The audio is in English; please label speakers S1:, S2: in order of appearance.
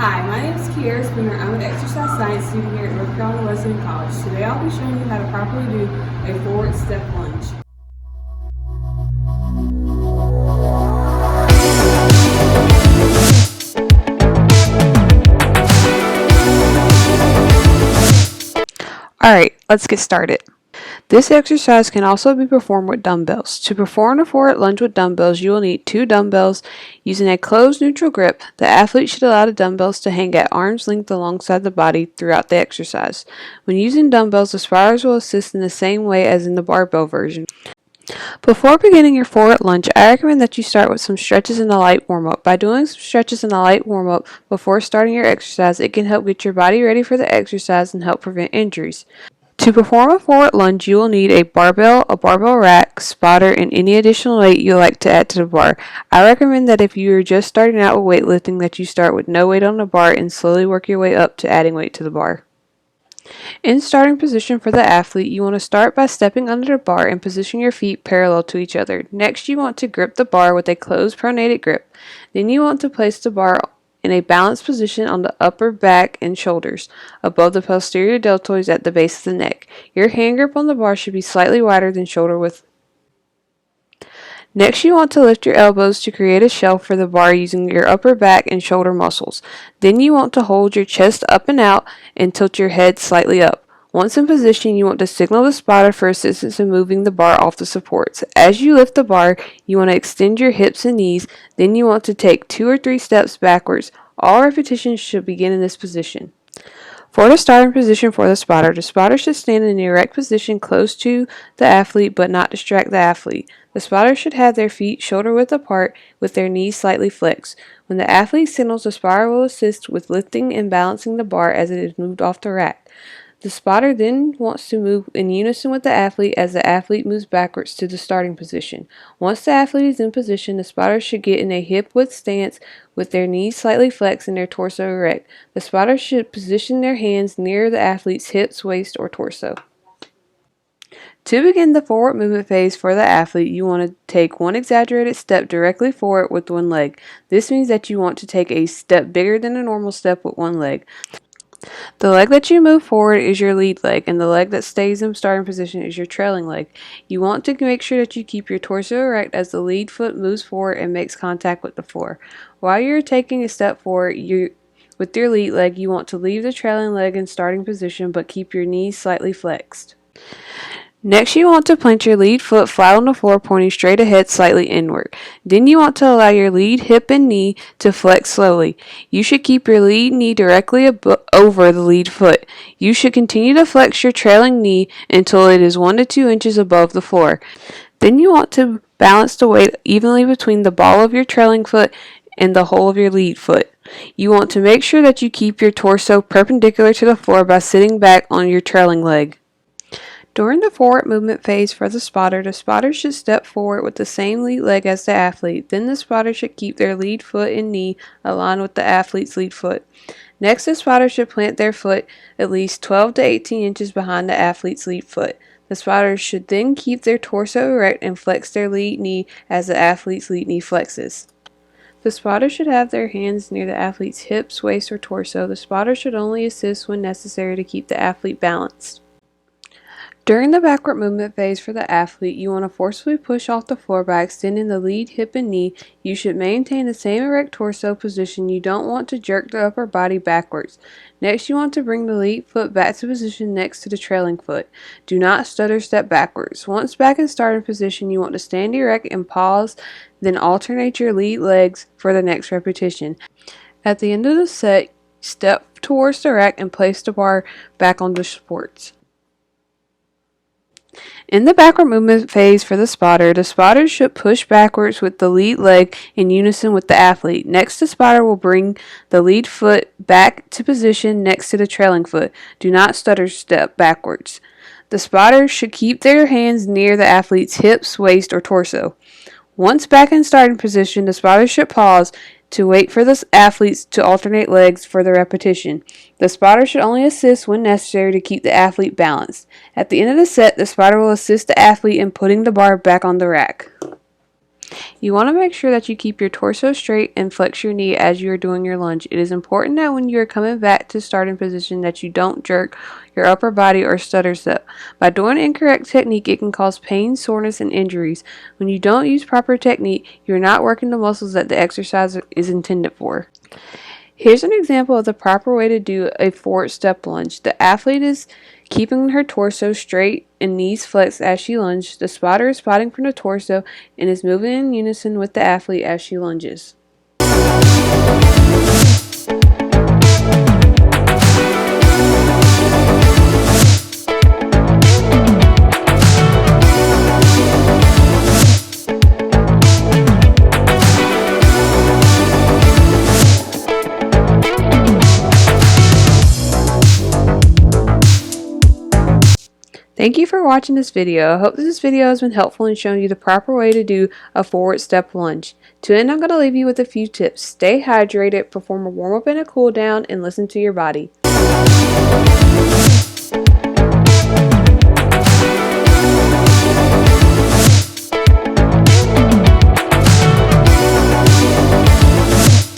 S1: Hi, my name is Kiera Spooner. I'm an exercise science student here at North Carolina Wesleyan College. Today I'll be showing you how to properly do a forward step lunge.
S2: Alright, let's get started. This exercise can also be performed with dumbbells. To perform a forward lunge with dumbbells, you will need 2 dumbbells. Using a closed neutral grip, the athlete should allow the dumbbells to hang at arm's length alongside the body throughout the exercise. When using dumbbells, the spirals will assist in the same way as in the barbell version. Before beginning your forward lunge, I recommend that you start with some stretches in the light warm-up. By doing some stretches in the light warm-up before starting your exercise, it can help get your body ready for the exercise and help prevent injuries. To perform a forward lunge, you will need a barbell rack, spotter, and any additional weight you like to add to the bar. I recommend that if you are just starting out with weightlifting, that you start with no weight on the bar and slowly work your way up to adding weight to the bar. In starting position for the athlete, you want to start by stepping under the bar and position your feet parallel to each other. Next, you want to grip the bar with a closed pronated grip. Then you want to place the bar in a balanced position on the upper back and shoulders, above the posterior deltoids at the base of the neck. Your hand grip on the bar should be slightly wider than shoulder width. Next, you want to lift your elbows to create a shelf for the bar using your upper back and shoulder muscles. Then you want to hold your chest up and out and tilt your head slightly up. Once in position, you want to signal the spotter for assistance in moving the bar off the supports. As you lift the bar, you want to extend your hips and knees. Then you want to take 2 or 3 steps backwards. All repetitions should begin in this position. For the starting position for the spotter should stand in an erect position close to the athlete but not distract the athlete. The spotter should have their feet shoulder width apart with their knees slightly flexed. When the athlete signals, the spotter will assist with lifting and balancing the bar as it is moved off the rack. The spotter then wants to move in unison with the athlete as the athlete moves backwards to the starting position. Once the athlete is in position, the spotter should get in a hip-width stance with their knees slightly flexed and their torso erect. The spotter should position their hands near the athlete's hips, waist, or torso. To begin the forward movement phase for the athlete, you want to take one exaggerated step directly forward with one leg. This means that you want to take a step bigger than a normal step with one leg. The leg that you move forward is your lead leg, and the leg that stays in starting position is your trailing leg. You want to make sure that you keep your torso erect as the lead foot moves forward and makes contact with the floor. While you're taking a step forward, with your lead leg, you want to leave the trailing leg in starting position but keep your knees slightly flexed. Next, you want to plant your lead foot flat on the floor, pointing straight ahead, slightly inward. Then you want to allow your lead hip and knee to flex slowly. You should keep your lead knee directly over the lead foot. You should continue to flex your trailing knee until it is 1 to 2 inches above the floor. Then you want to balance the weight evenly between the ball of your trailing foot and the whole of your lead foot. You want to make sure that you keep your torso perpendicular to the floor by sitting back on your trailing leg. During the forward movement phase for the spotter should step forward with the same lead leg as the athlete. Then the spotter should keep their lead foot and knee aligned with the athlete's lead foot. Next, the spotter should plant their foot at least 12 to 18 inches behind the athlete's lead foot. The spotter should then keep their torso erect and flex their lead knee as the athlete's lead knee flexes. The spotter should have their hands near the athlete's hips, waist, or torso. The spotter should only assist when necessary to keep the athlete balanced. During the backward movement phase for the athlete, you want to forcefully push off the floor by extending the lead hip and knee. You should maintain the same erect torso position. You don't want to jerk the upper body backwards. Next, you want to bring the lead foot back to position next to the trailing foot. Do not stutter step backwards. Once back in starting position, you want to stand erect and pause, then alternate your lead legs for the next repetition. At the end of the set, step towards the rack and place the bar back on the supports. In the backward movement phase for the spotter should push backwards with the lead leg in unison with the athlete. Next, the spotter will bring the lead foot back to position next to the trailing foot. Do not stutter step backwards. The spotter should keep their hands near the athlete's hips, waist, or torso. Once back in starting position, the spotter should pause to wait for the athletes to alternate legs for the repetition. The spotter should only assist when necessary to keep the athlete balanced. At the end of the set, the spotter will assist the athlete in putting the bar back on the rack. You want to make sure that you keep your torso straight and flex your knee as you are doing your lunge. It is important that when you are coming back to starting position that you don't jerk your upper body or stutter step. By doing incorrect technique, it can cause pain, soreness, and injuries. When you don't use proper technique, you're not working the muscles that the exercise is intended for. Here's an example of the proper way to do a forward step lunge. The athlete is keeping her torso straight and knees flexed as she lunges. The spotter is spotting from the torso and is moving in unison with the athlete as she lunges. Thank you for watching this video. I hope that this video has been helpful in showing you the proper way to do a forward step lunge. To end, I'm going to leave you with a few tips. Stay hydrated, perform a warm up and a cool down, and listen to your body.